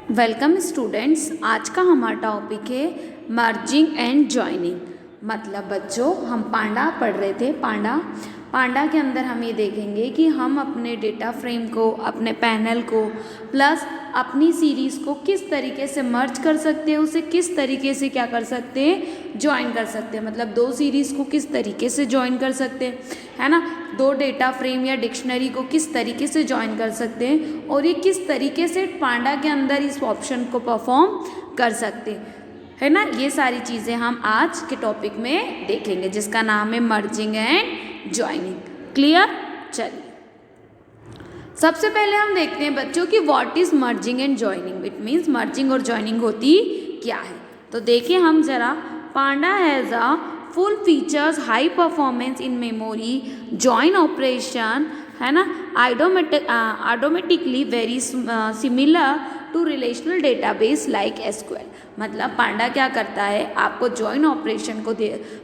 Welcome students. आज का हमारा टॉपिक है मर्जिंग एंड जॉइनिंग। मतलब बच्चों हम पांडा पढ़ रहे थे। पांडा के अंदर हम ये देखेंगे कि हम अपने डेटा फ्रेम को, अपने पैनल को प्लस अपनी सीरीज़ को किस तरीके से मर्ज कर सकते हैं, उसे किस तरीके से क्या कर सकते हैं, ज्वाइन कर सकते हैं। मतलब दो सीरीज़ को किस तरीके से ज्वाइन कर सकते हैं, है ना। दो डेटा फ्रेम या डिक्शनरी को किस तरीके से ज्वाइन कर सकते हैं और ये किस तरीके से पांडा के अंदर इस ऑप्शन को परफॉर्म कर सकते हैं, है ना। ये सारी चीज़ें हम आज के टॉपिक में देखेंगे जिसका नाम है मर्जिंग एंड ज्वाइनिंग। क्लियर? चलिए सबसे पहले हम देखते हैं बच्चों कि what is merging and joining. It means merging और ज्वाइनिंग होती क्या है। तो देखिए हम जरा, panda has a full features, high performance in memory, join operation, है ना, automatically very similar to relational database like SQL. मतलब पांडा क्या करता है, आपको जॉइन ऑपरेशन को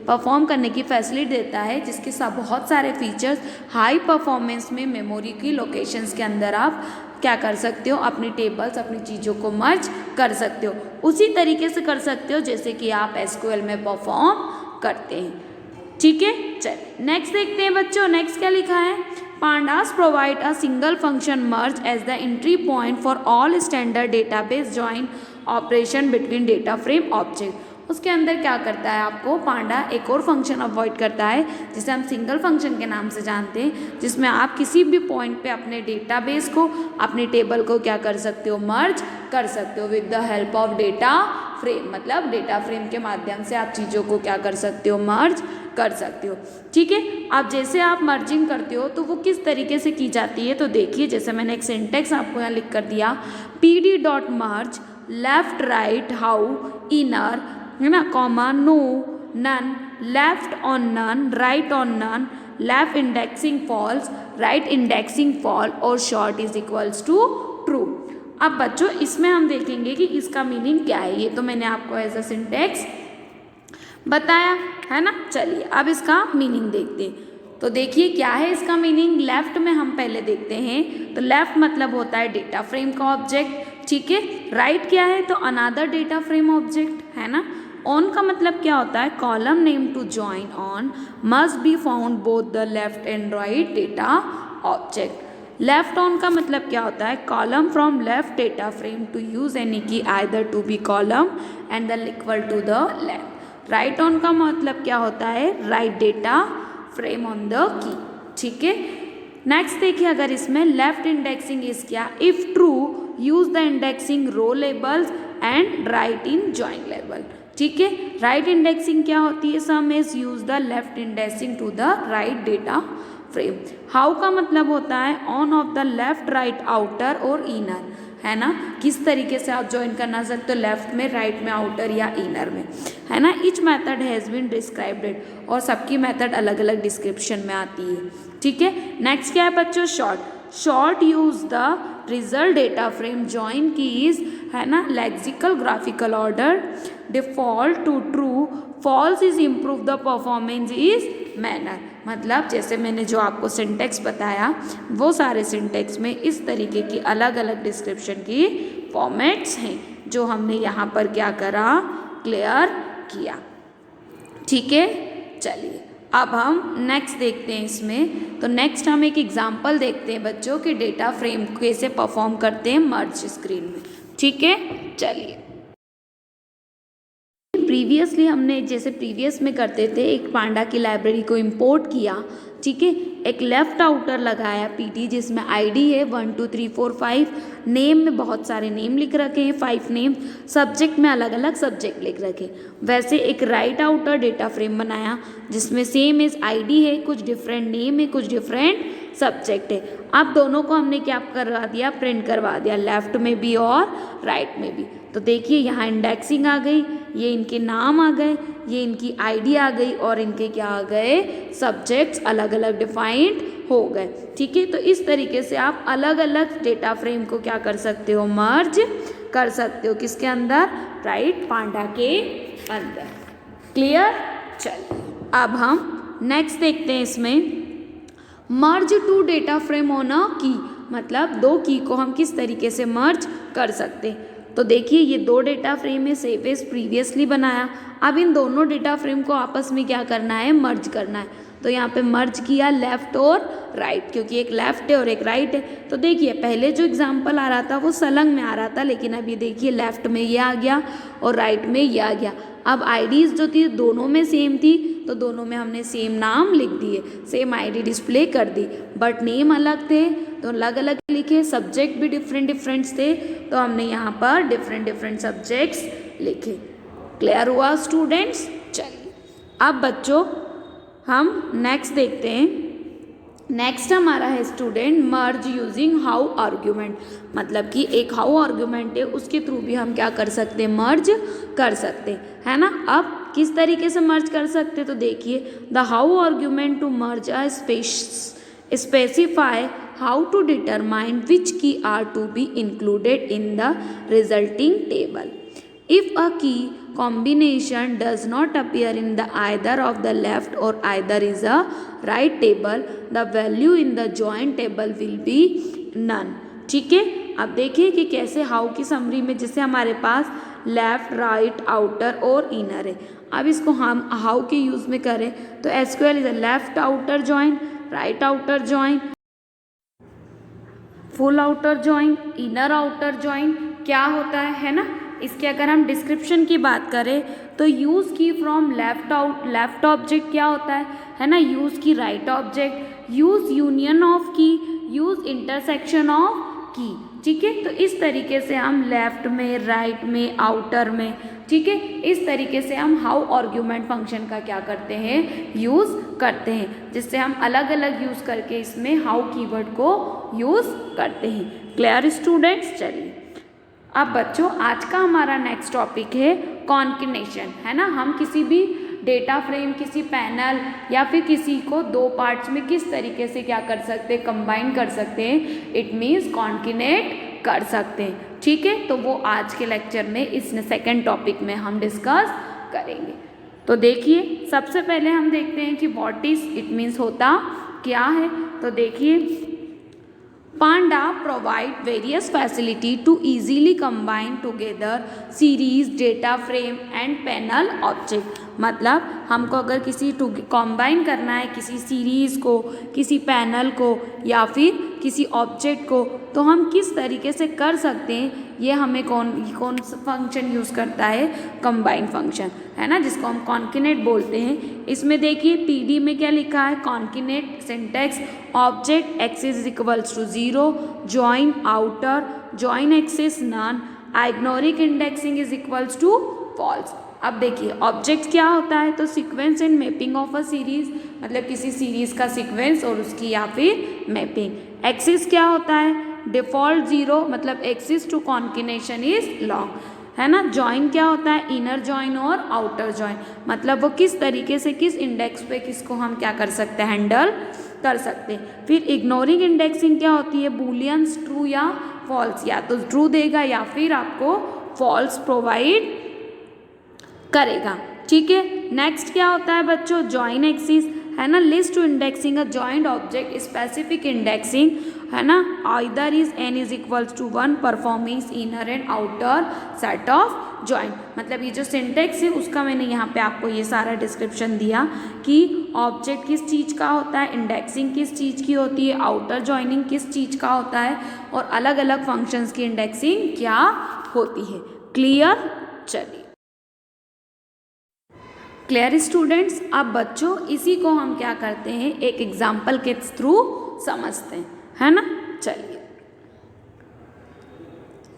परफॉर्म करने की फैसिलिटी देता है जिसके साथ बहुत सारे फीचर्स हाई परफॉर्मेंस में मेमोरी की लोकेशंस के अंदर आप क्या कर सकते हो, अपनी टेबल्स, अपनी चीज़ों को मर्ज कर सकते हो। उसी तरीके से कर सकते हो जैसे कि आप एसक्यूएल में परफॉर्म करते हैं। ठीक है, चलिए नेक्स्ट देखते हैं बच्चों। नेक्स्ट क्या लिखा है, Pandas provide a single function merge as the entry point for all standard database join operation between data frame object। उसके अंदर क्या करता है, आपको पांडा एक और फंक्शन अवॉइड करता है जिसे हम सिंगल फंक्शन के नाम से जानते हैं, जिसमें आप किसी भी पॉइंट पे अपने डेटाबेस को, अपनी टेबल को क्या कर सकते हो, मर्ज कर सकते हो with the help of data frame. मतलब डेटा फ्रेम के माध्यम से आप चीज़ों को क्या कर सकते हो, मर्ज कर सकते हो। ठीक है, अब जैसे आप मर्जिंग करते हो तो वो किस तरीके से की जाती है, तो देखिए जैसे मैंने एक सिंटेक्स आपको यहाँ लिख कर दिया, pd dot merge left right how inner, है ना, comma no none, left on none, right on none, left indexing false, right indexing fall और sort is equals to true. अब बच्चों इसमें हम देखेंगे कि इसका मीनिंग क्या है। ये तो मैंने आपको एज अ सिंटेक्स बताया, है ना। चलिए अब इसका मीनिंग देखते हैं। तो देखिए क्या है इसका मीनिंग। लेफ्ट में हम पहले देखते हैं, तो लेफ्ट मतलब होता है डेटा फ्रेम का ऑब्जेक्ट, ठीक है। राइट क्या है, तो अनदर डेटा फ्रेम ऑब्जेक्ट, है ना। ऑन का मतलब क्या होता है, column name to join on must be found both the left and right data object. Left on का मतलब क्या होता है, column from left data frame to use any key either to be column and the equal to the left. Right on का मतलब क्या होता है, right data frame on the key, ठीक है। नेक्स्ट देखिए, अगर इसमें लेफ्ट इंडेक्सिंग इज क्या, if true use the indexing row labels and right in join label, ठीक है। राइट इंडेक्सिंग क्या होती है, some is use the left indexing to the right data frame. How का मतलब होता है on of the left right outer और इनर, है ना, किस तरीके से आप ज्वाइन करना सकते हो, लेफ्ट में, राइट में, आउटर या इनर में, है ना। Each method has been described, और सबकी मेथड अलग अलग डिस्क्रिप्शन में आती है, ठीक है। नेक्स्ट क्या है बच्चों, sort use the result data frame join keys, है ना, lexicographical order, default to true, false is improve the performance is manner. मतलब जैसे मैंने जो आपको सिंटेक्स बताया, वो सारे सिंटेक्स में इस तरीके की अलग अलग डिस्क्रिप्शन की फॉर्मेट्स हैं जो हमने यहाँ पर क्या करा, क्लियर किया, ठीक है। चलिए अब हम नेक्स्ट देखते हैं इसमें। तो नेक्स्ट हम एक एग्जांपल देखते हैं बच्चों कि डेटा फ्रेम कैसे परफॉर्म करते हैं मर्ज स्क्रीन में, ठीक है। चलिए प्रीवियसली हमने जैसे प्रीवियस में करते थे, एक पांडा की लाइब्रेरी को इंपोर्ट किया, ठीक है। एक लेफ्ट आउटर लगाया पीटी जिसमें आईडी है 1 2 3 4 5, नेम में बहुत सारे नेम लिख रखे हैं, 5 नेम, सब्जेक्ट में अलग अलग सब्जेक्ट लिख रखे। वैसे एक राइट आउटर डेटा फ्रेम बनाया जिसमें सेम एज आईडी है, कुछ डिफरेंट नेम है, कुछ डिफरेंट सब्जेक्ट है। अब दोनों को हमने क्या करवा दिया, प्रिंट करवा दिया, लेफ्ट में भी और राइट में भी। तो देखिए यहाँ इंडेक्सिंग आ गई, ये इनके नाम आ गए, ये इनकी आईडी आ गई और इनके क्या आ गए, सब्जेक्ट्स अलग अलग डिफाइंड हो गए, ठीक है। तो इस तरीके से आप अलग अलग डेटा फ्रेम को क्या कर सकते हो, मर्ज कर सकते हो, किसके अंदर, राइट, पांडा के अंदर। क्लियर? चलिए अब हम नेक्स्ट देखते हैं इसमें, merge two data frame on a key, मतलब दो की को हम किस तरीके से मर्ज कर सकते हैं। तो देखिए ये 2 डेटा फ्रेम है, सेव एज प्रीवियसली बनाया। अब इन दोनों डेटा फ्रेम को आपस में क्या करना है, मर्ज करना है। तो यहाँ पे मर्ज किया लेफ़्ट और राइट, क्योंकि एक लेफ़्ट है और एक राइट है। तो देखिए पहले जो एग्जाम्पल आ रहा था वो सलंग में आ रहा था, लेकिन अब ये देखिए लेफ़्ट में ये आ गया और राइट में ये आ गया। अब आईडीज़ जो थी दोनों में सेम थी, तो दोनों में हमने सेम नाम लिख दिए, सेम आईडी डिस्प्ले कर दी, बट नेम अलग थे तो अलग अलग लिखे। सब्जेक्ट भी डिफरेंट डिफरेंट थे, तो हमने यहाँ पर डिफरेंट डिफरेंट सब्जेक्ट्स लिखे। क्लियर हुआ स्टूडेंट्स? चलिए अब बच्चों हम नेक्स्ट देखते हैं। नेक्स्ट हमारा है student merge using how argument, मतलब कि एक हाउ आर्ग्यूमेंट है उसके थ्रू भी हम क्या कर सकते हैं, मर्ज कर सकते हैं, है ना। अब किस तरीके से मर्ज कर सकते हैं, तो देखिए the how argument to merge a specify how to determine which key are to be included in the resulting table. If a key combination does not appear in the either of the left or either is a right table, the value in the joint table will be none. ठीक है, अब देखिए कि कैसे how की summary में जैसे हमारे पास लेफ्ट, राइट, आउटर और इनर है। अब इसको हम हाउ के यूज़ में करें तो SQL is a left outer join, right outer join, full outer join, inner outer join क्या होता है ना। इसके अगर हम डिस्क्रिप्शन की बात करें तो यूज़ की फ्रॉम लेफ्ट ऑब्जेक्ट क्या होता है ना, यूज़ की right object, use union of की, यूज़ इंटरसेक्शन ऑफ की। ठीक है, तो इस तरीके से हम लेफ्ट में, राइट में, आउटर में, ठीक है, इस तरीके से हम हाउ आर्ग्यूमेंट फंक्शन का क्या करते हैं, यूज़ करते हैं, जिससे हम अलग अलग यूज़ करके इसमें हाउ कीवर्ड को यूज़ करते हैं। Clear students? चलिए अब बच्चों आज का हमारा नेक्स्ट टॉपिक है कॉन्केनेशन, है ना। हम किसी भी डेटा फ्रेम, किसी पैनल या फिर किसी को 2 पार्ट्स में किस तरीके से क्या कर सकते हैं, कंबाइन कर सकते हैं, इट मीन्स कॉन्केनेट कर सकते हैं। ठीक है, तो वो आज के लेक्चर में इस सेकंड टॉपिक में हम डिस्कस करेंगे। तो देखिए सबसे पहले हम देखते हैं कि व्हाट इज इट मीन्स होता क्या है। तो देखिए Panda provide various facility to easily combine together series, data frame and panel object। मतलब हमको अगर किसी कॉम्बाइन करना है किसी सीरीज़ को, किसी पैनल को या फिर किसी ऑब्जेक्ट को, तो हम किस तरीके से कर सकते हैं, ये हमें कौन सा फंक्शन यूज़ करता है, कंबाइन फंक्शन, है ना, जिसको हम कॉन्केनेट बोलते हैं। इसमें देखिए पीडी में क्या लिखा है, concatenate syntax object axis is equals to 0, join outer, join axis none, ignoring indexing is equals to false. अब देखिए ऑब्जेक्ट क्या होता है, तो sequence and mapping of a series, मतलब किसी सीरीज का सीक्वेंस और उसकी या फिर मैपिंग। एक्सिस क्या होता है, डिफॉल्ट 0, मतलब एक्सिस टू कॉन्केनेशन इज लॉन्ग, है ना। जॉइन क्या होता है, इनर जॉइन और आउटर जॉइन, मतलब वो किस तरीके से किस इंडेक्स पे किसको हम क्या कर सकते हैं, हैंडल कर सकते हैं। फिर इग्नोरिंग इंडेक्सिंग क्या होती है, बूलियंस ट्रू या फॉल्स, या तो ट्रू देगा या फिर आपको फॉल्स प्रोवाइड करेगा। ठीक है, नेक्स्ट क्या होता है बच्चों, जॉइन एक्सिस, है ना, list to indexing a joint object specific indexing, है ना, either is n is equals to 1 performing inner and outer set of joint. मतलब ये जो सिंटेक्स है उसका मैंने यहाँ पे आपको ये सारा डिस्क्रिप्शन दिया कि ऑब्जेक्ट किस चीज़ का होता है, इंडेक्सिंग किस चीज़ की होती है, आउटर जॉइनिंग किस चीज़ का होता है, और अलग अलग फंक्शंस की इंडेक्सिंग क्या होती है। क्लियर? चलिए क्लियर स्टूडेंट्स। अब बच्चों इसी को हम क्या करते हैं, एक एग्जाम्पल के थ्रू समझते हैं, है ना। चलिए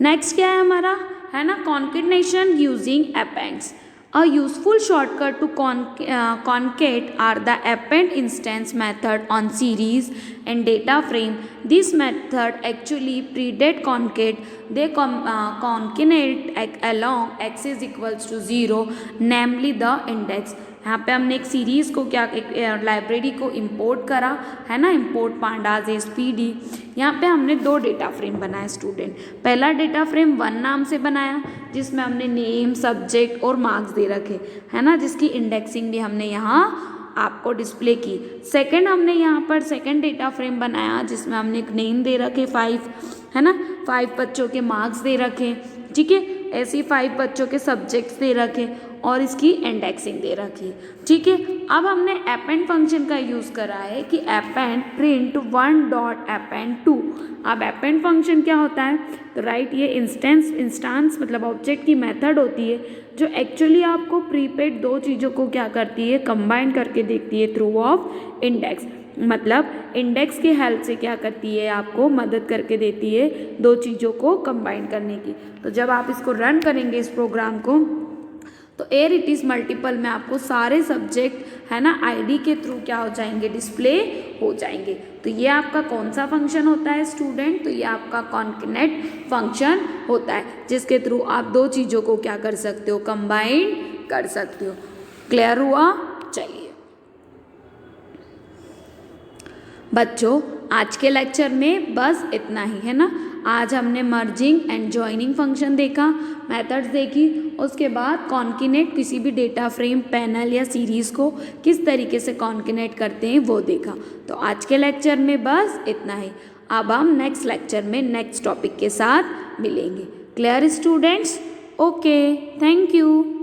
नेक्स्ट क्या है हमारा, है ना, concatenation using appends. A useful shortcut to concat are the append instance method on series and data frame. This method actually predate concat. They concatenate along x is equals to 0, namely the index. यहाँ पे हमने एक series को क्या, एक library को import करा, है ना, इंपोर्ट पांडाज एसपीडी। यहाँ पे हमने 2 डेटा फ्रेम बनाए स्टूडेंट। पहला डेटा फ्रेम 1 नाम से बनाया जिसमें हमने नेम, सब्जेक्ट और मार्क्स दे रखे, है ना, जिसकी इंडेक्सिंग भी हमने यहाँ आपको डिस्प्ले की। सेकंड हमने यहाँ पर सेकंड डेटा फ्रेम बनाया जिसमें हमने एक नेम दे रखे 5, है ना, 5 बच्चों के मार्क्स दे रखे, ठीक है। ऐसे 5 बच्चों के सब्जेक्ट्स दे रखे और इसकी इंडेक्सिंग दे रखी है, ठीक है। अब हमने अपेंड फंक्शन का यूज़ करा है कि अपेंड प्रिंट 1 डॉट अपेंड 2। अब अपेंड फंक्शन क्या होता है, तो राइट ये इंस्टेंस मतलब ऑब्जेक्ट की मेथड होती है जो एक्चुअली आपको प्रीपेड 2 चीज़ों को क्या करती है, कंबाइन करके देखती है थ्रू ऑफ इंडेक्स। मतलब इंडेक्स की हेल्प से क्या करती है, आपको मदद करके देती है 2 चीज़ों को कंबाइन करने की। तो जब आप इसको रन करेंगे इस प्रोग्राम को, तो एरिटीज मल्टीपल में आपको सारे सब्जेक्ट है ना आईडी के थ्रू क्या हो जाएंगे, डिस्प्ले हो जाएंगे। तो ये आपका कौन सा फंक्शन होता है स्टूडेंट, तो ये आपका कॉन्कैटनेट फंक्शन होता है जिसके थ्रू आप 2 चीज़ों को क्या कर सकते हो, कंबाइन कर सकते हो। क्लियर हुआ? चलिए बच्चों, आज के लेक्चर में बस इतना ही है ना। आज हमने मर्जिंग एंड जॉइनिंग फंक्शन देखा, मेथड्स देखी, उसके बाद कॉन्किनेट किसी भी डेटा फ्रेम, पैनल या सीरीज़ को किस तरीके से कॉन्किनेट करते हैं वो देखा। तो आज के लेक्चर में बस इतना ही। अब हम नेक्स्ट लेक्चर में नेक्स्ट टॉपिक के साथ मिलेंगे। Clear students? Okay, thank you.